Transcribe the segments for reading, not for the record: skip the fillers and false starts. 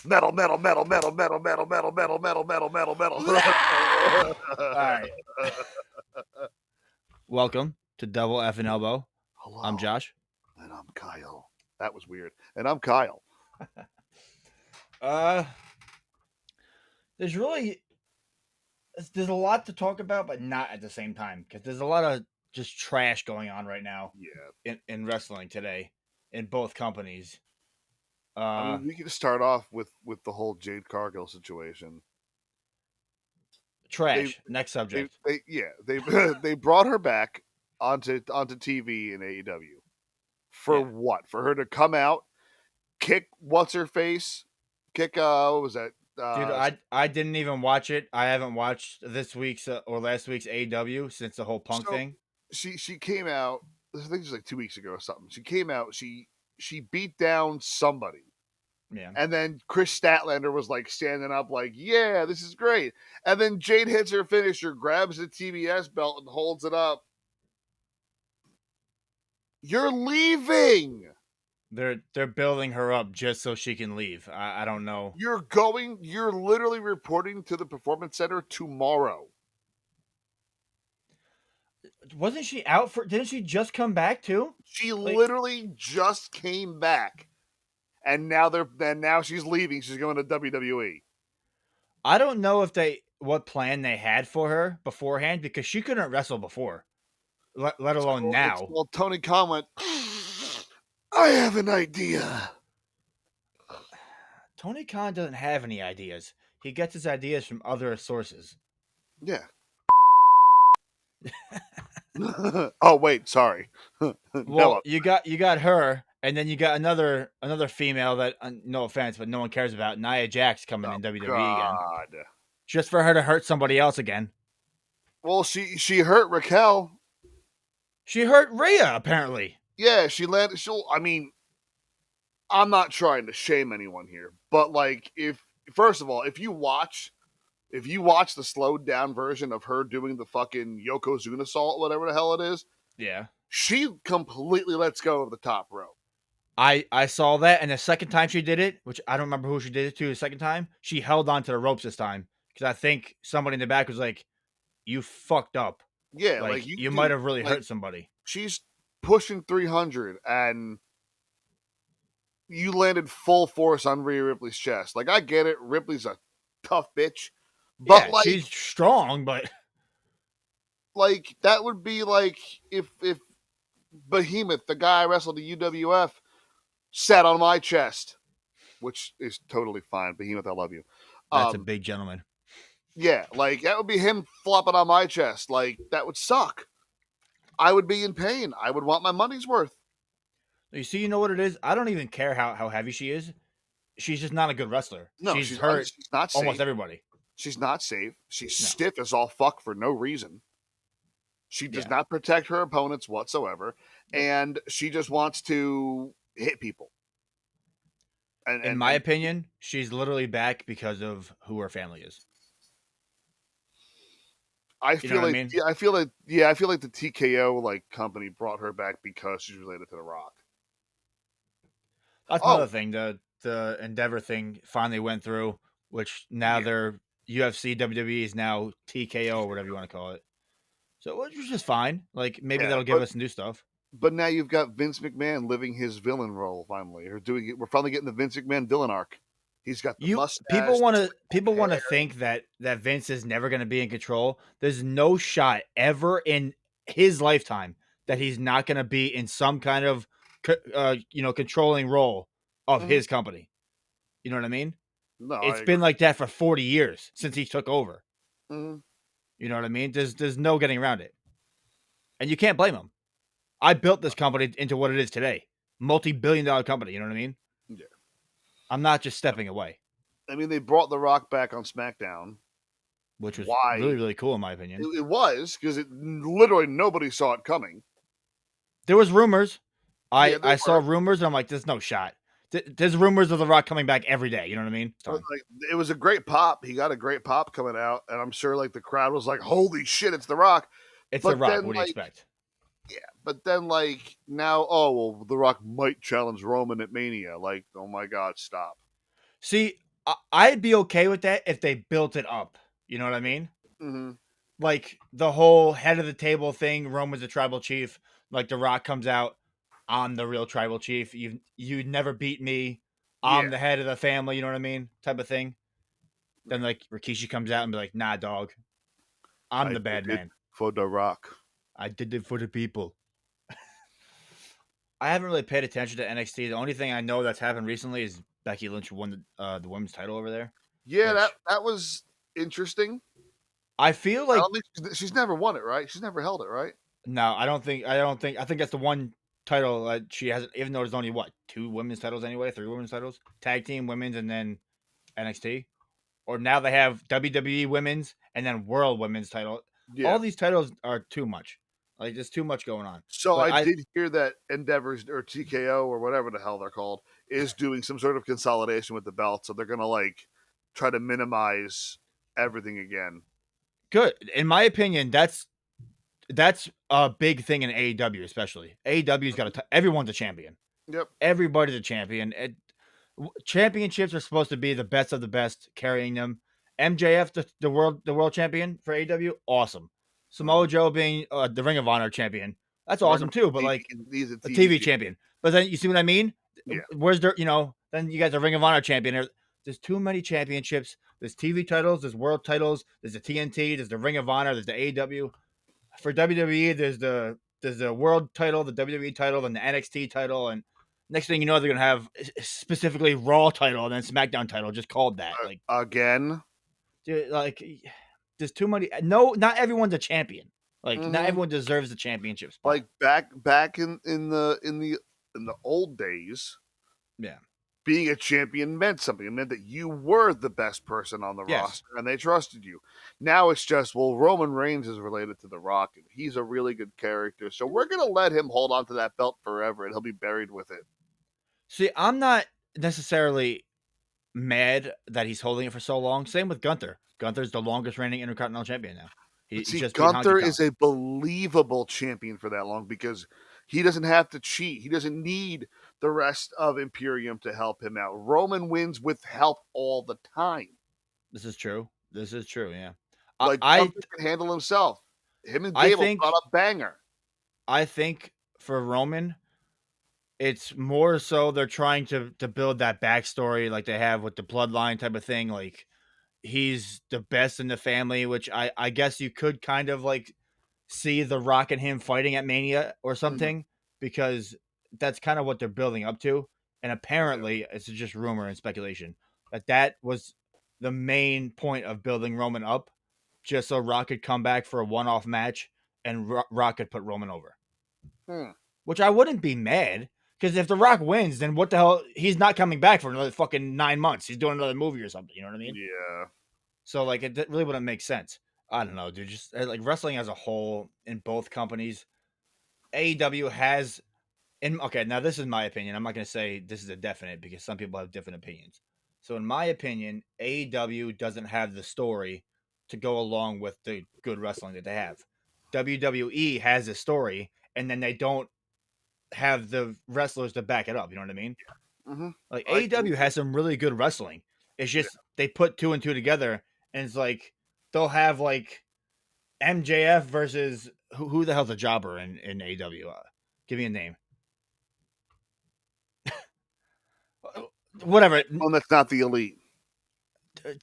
Metal, metal, metal, metal, metal, metal, metal, metal, metal, metal, metal, All metal. right. Welcome to Double F and Elbow. I'm Hello, Josh. and I'm Kyle. That was weird. And I'm Kyle. Uh, there's really there's a lot to talk about, but not at the same time because there's a lot of just trash going on right now Yeah. in wrestling today in both companies. I Uh, mean, we can start off with the whole Jade Cargill situation. They trash. Next subject. they they brought her back onto TV in AEW. For Yeah, what? For her to come out, kick what's her face, kick what was that? dude. I didn't even watch it. I haven't watched this week's or last week's AEW since the whole Punk So thing. she came out. I think it was like 2 weeks ago or something. She came out. She beat down somebody. Yeah. And then Chris Statlander was like standing up, like, yeah, this is great. And then Jade hits her finisher, grabs the TBS belt, and holds it up. You're leaving. They're building her up just so she can leave. I don't know. You're literally reporting to the Performance Center tomorrow. Wasn't she out for? Didn't she just come back too? She Like literally just came back. And now she's leaving. She's going to WWE. I don't know if they what plan they had for her beforehand because she couldn't wrestle before, let alone now. Well, Tony Khan went, I have an idea. Tony Khan doesn't have any ideas. He gets his ideas from other sources. Yeah. Oh wait, sorry. Well, No. you got her, and then you got another female that no offense, but no one cares about. Nia Jax coming Oh in WWE again, God. just for her to hurt somebody else again. Well, she hurt Raquel. She hurt Rhea apparently. Yeah, she landed. I mean, I'm not trying to shame anyone here, but like, if first of all, if you watch the slowed down version of her doing the fucking Yokozuna assault, whatever the hell it is, Yeah. she completely lets go of the top rope. I saw that, and the second time she did it, which I don't remember who she did it to the second time, she held on to the ropes this time because I think somebody in the back was like, "You fucked up. Yeah, like Like you you might do. have really Like hurt somebody." she's pushing 300, and you landed full force on Rhea Ripley's chest. Like I get it, Ripley's a tough bitch, but Yeah, she's strong, but like that would be like if Behemoth, the guy I wrestled the UWF, sat on my chest, which is totally fine. Behemoth, I love you. that's a Um, big gentleman. yeah, like that would be him flopping on my chest. Like that would suck. I would be in pain. I would want my money's worth. You see, you know what it is? I don't even care how heavy she is. She's just not a good wrestler. No, She's hurt she's not almost safe. everybody. She's not safe. She's No. stiff as all fuck for no reason. She does Yeah. not protect her opponents whatsoever, Nope. and she just wants to hit people. And In and my and opinion, she's literally back because of who her family is. I You know feel what I like mean? I feel like the TKO like company brought her back because she's related to The Rock. That's Oh another thing. The Endeavor thing finally went through, which now yeah, they're UFC WWE is now TKO or whatever you want to call it. So which is just fine. Like maybe yeah, that'll give us new stuff. but now you've got Vince McMahon living his villain role finally, or doing it. We're finally getting the Vince McMahon villain arc. He's got the You mustache, the slick people want hair. to think that Vince is never going to be in control. There's no shot ever in his lifetime that he's not going to be in some kind of controlling role of Mhm. his company. You know what I mean? No, I It's been agree. like that for 40 years since he took over. Mhm. You know what I mean? There's no getting around it. And you can't blame him. I built this company into what it is today. Multi-billion-dollar company, you know what I mean? Yeah. I'm not just stepping away, I mean, they brought The Rock back on SmackDown. which was really, Why? really cool in my opinion. It was because it literally nobody saw it coming. There was rumors. Yeah, there I saw were. rumors and I'm like, there's no shot. There's rumors of The Rock coming back every day, you know what I mean? But like, it was a great pop. He got a great pop coming out, and I'm sure like the crowd was like, "Holy shit, it's The Rock!" It's The But Rock. then What do you like, expect? yeah, but then like now, oh well, The Rock might challenge Roman at Mania. Like, oh my god, stop. See, I'd be okay with that if they built it up. You know what I mean? Hmm. Like the whole head of the table thing. Roman's a tribal chief. Like The Rock comes out, I'm the real tribal chief. You'd never beat me. I'm Yeah, the head of the family. You know what I mean? Type of thing. Then like Rikishi comes out and be like, Nah, dog, I'm I the bad did it man. for The Rock. I did it for the people. I haven't really paid attention to NXT. The only thing I know that's happened recently is Becky Lynch won the women's title over there, Yeah, which that was interesting. I feel I like don't think she's never won it, right? She's never held it, right? no, I think that's the one title that she hasn't. Even though there's only what 2 women's titles anyway, 3 women's titles, tag team women's, and then NXT. Or now they have WWE women's and then World Women's title. Yeah. All these titles are too much. Like there's too much going on. So But I I did hear that Endeavors or TKO or whatever the hell they're called is doing some sort of consolidation with the belt, so they're gonna like try to minimize everything again. good. In my opinion, that's a big thing in AEW, especially. AEW's got everyone's a champion. Yep. Everybody's a champion. Championships are supposed to be the best of the best carrying them. MJF, the world champion for AEW, awesome. Samoa Mhm. Joe being the Ring of Honor champion, that's Or no, awesome too. But TV, like he's a a TV TV champion. champion. But then you see what I mean? Yeah. Where's there? Then you guys are Ring of Honor champion. There's too many championships. There's TV titles. There's world titles. There's the TNT. There's the Ring of Honor. There's the AEW. For WWE, there's the world title, the WWE title, and the NXT title, and next thing you know, they're gonna have specifically Raw title and then SmackDown title, just called that. Like, Again. dude, like there's too many. No, not everyone's a champion. Like, not Hmm. everyone deserves the championship spot. Like back in the old days, Yeah. being a champion meant something. It meant that you were the best person on the Yes. roster and they trusted you. Now it's just, well, Roman Reigns is related to The Rock and he's a really good character. So we're going to let him hold on to that belt forever and he'll be buried with it. See, I'm not necessarily mad that he's holding it for so long. Same with Gunther. Gunther's the longest reigning Intercontinental Champion now. But He see, just beat Honky Gunther Tonk. is a believable champion for that long because he doesn't have to cheat. He doesn't need the rest of Imperium to help him out. Roman wins with help all the time. This is true. This is true. Yeah. I Like I, Gunther can handle himself. Him and I Gable brought think a banger. I think for Roman, it's more so they're trying to build that backstory like they have with the bloodline type of thing. Like he's the best in the family, which I guess you could kind of like see The Rock and him fighting at Mania or Mhm. something because that's kind of what they're building up to. And Yeah. apparently, it's just rumor and speculation that was the main point of building Roman up, just so Rock could come back for a one-off match and Rock could put Roman over. Hmm. Which I wouldn't be mad because if The Rock wins, then what the hell? He's not coming back for another fucking 9 months. He's doing another movie or something. You know what I mean? Yeah. So like, it really wouldn't make sense. I don't know, dude. Just like wrestling as a whole in both companies, AEW has. And okay, now this is my opinion. I'm not going to say this is a definite because some people have different opinions. So in my opinion, AEW doesn't have the story to go along with the good wrestling that they have. WWE has a story, and then they don't have the wrestlers to back it up. You know what I mean? Hmm. Like I AEW has some really good wrestling. It's Yeah. just they put 2 and 2 together, and it's like they'll have like MJF versus who the hell's a jobber in AEW? Give me a name. Whatever. One that's not the elite.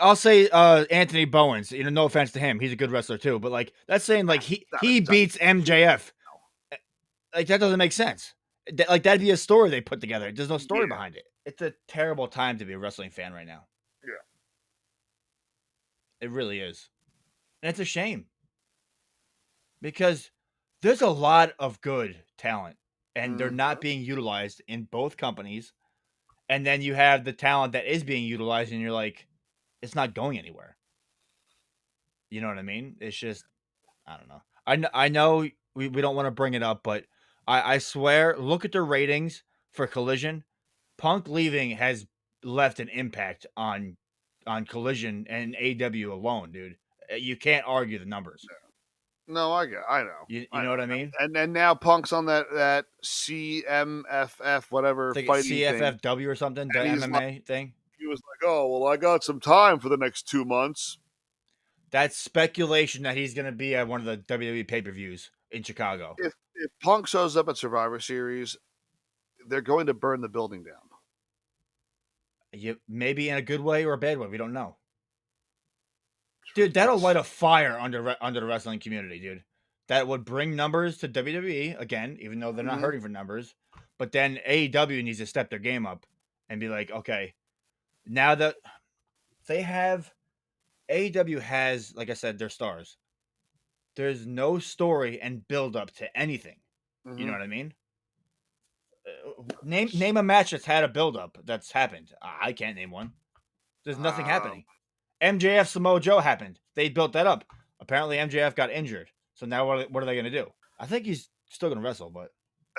I'll say Anthony Bowens. No offense to him, he's a good wrestler too. But like that's saying like Not he a beats MJF. Like that doesn't make sense. Like that'd be a story they put together. There's no story Yeah. behind it. It's a terrible time to be a wrestling fan right now. Yeah. It really is, and it's a shame because there's a lot of good talent, and they're Mhm. not being utilized in both companies. And then you have the talent that is being utilized, and you're like, it's not going anywhere. You know what I mean? It's just I don't know. I know we don't want to bring it up, but I swear, look at the ratings for Collision. Punk leaving has left an impact on Collision and AW alone, dude. You can't argue the numbers. No, I know. You I know what I know. mean? And then now Punk's on that CMFF whatever It's like fighting thing, CFFW or something, the and he's like, MMA thing. he was like, "Oh, well, I got some time for the next 2 months." That's speculation that he's going to be at one of the WWE pay-per-views in Chicago. If Punk shows up at Survivor Series, they're going to burn the building down. Maybe in a good way or a bad way. We don't know. Dude, that'll light a fire under the wrestling community, dude. That would bring numbers to WWE again, even though they're not hurting for numbers. But then AEW needs to step their game up and be like, okay, now that they have AEW has, like I said, their stars. There's no story and build up to anything. You know what I mean? Name a match that's had a build up that's happened. I can't name one. There's nothing happening. MJF Samoa Joe happened. They built that up. Apparently MJF got injured. So now what are they going to do? I think he's still going to wrestle, but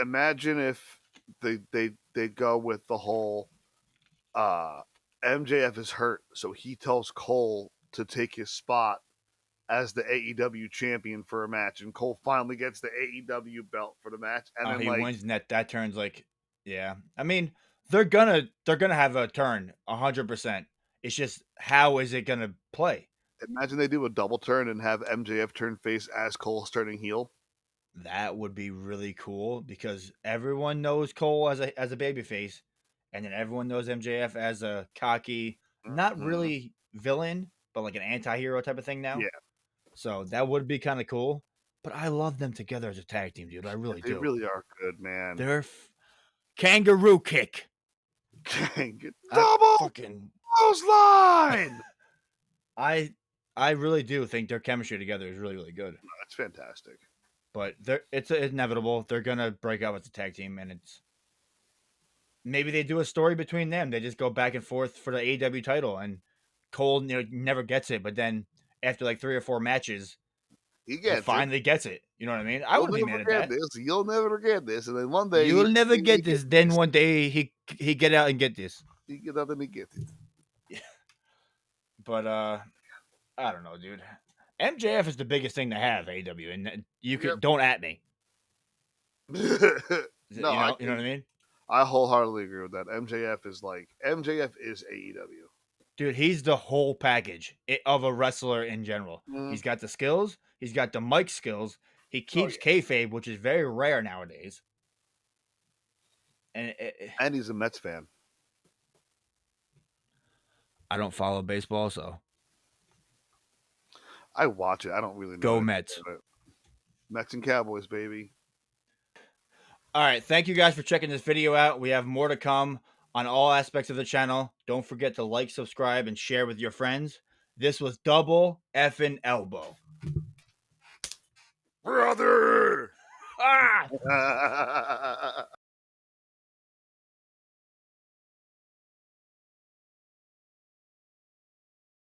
imagine if they go with the whole MJF is hurt, so he tells Cole to take his spot as the AEW champion for a match, and Cole finally gets the AEW belt for the match, and then he like wins, and that turns like, yeah. I mean, they're gonna have a turn 100%. It's just how is it gonna play? imagine they do a double turn and have MJF turn face as Cole's turning heel. That would be really cool because everyone knows Cole as a babyface, and then everyone knows MJF as a cocky, not really villain, but like an anti-hero type of thing now. Yeah. So that would be kind of cool. But I love them together as a tag team, dude. I really do. They really are good, man. They're kangaroo kick. Double fucking clothesline. I really do think their chemistry together is really, really good. That's fantastic. But it's inevitable. They're gonna break up as a tag team, and it's maybe they do a story between them. They just go back and forth for the AEW title, and Cole never gets it. But then after like 3 or 4 matches, he finally gets it. You know what I mean? I would be mad at that. This. You'll never get this, and then one day you'll never get this. Then one day he get out and get this. He get out and he get it. Yeah. But I don't know, dude. MJF is the biggest thing to have AEW, and you can don't at me. No, you know what I mean. I wholeheartedly agree with that. MJF is AEW. Dude, he's the whole package of a wrestler in general. He's got the skills. He's got the mic skills. He keeps kayfabe, which is very rare nowadays. And he's a Mets fan. I don't follow baseball, so I watch it. I don't really know. Go Mets. Mets and Cowboys, baby. All right. Thank you guys for checking this video out. We have more to come on all aspects of the channel. Don't forget to like, subscribe, and share with your friends. This was Double Effin' Elbow. Brother! Ah!